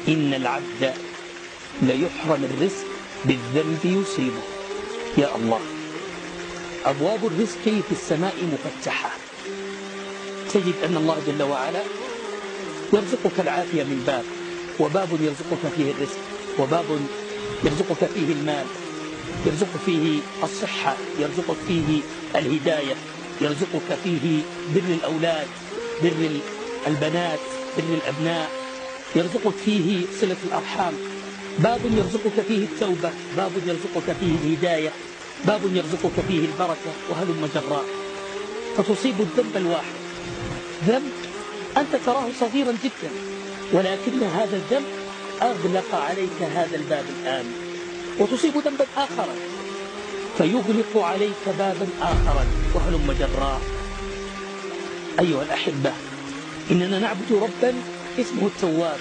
إن العبد ليحرم الرزق بالذنب يصيبه. يا الله، أبواب الرزق في السماء مفتحة. تجد أن الله جل وعلا يرزقك العافية من باب، وباب يرزقك فيه الرزق، وباب يرزقك فيه المال، يرزقك فيه الصحة، يرزقك فيه الهداية، يرزقك فيه بر الأولاد، بر البنات، بر الأبناء، يرزقك فيه صلة الأرحام. باب يرزقك فيه التوبة، باب يرزقك فيه الهداية، باب يرزقك فيه البركة، وهلم جراء. فتصيب الذنب الواحد، ذنب أنت تراه صغيرا جدا، ولكن هذا الذنب أغلق عليك هذا الباب الآن. وتصيب ذنبا آخرا فيغلق عليك بابا آخرا، وهلم جراء. أيها الأحبة، إننا نعبد ربا اسمه التواب،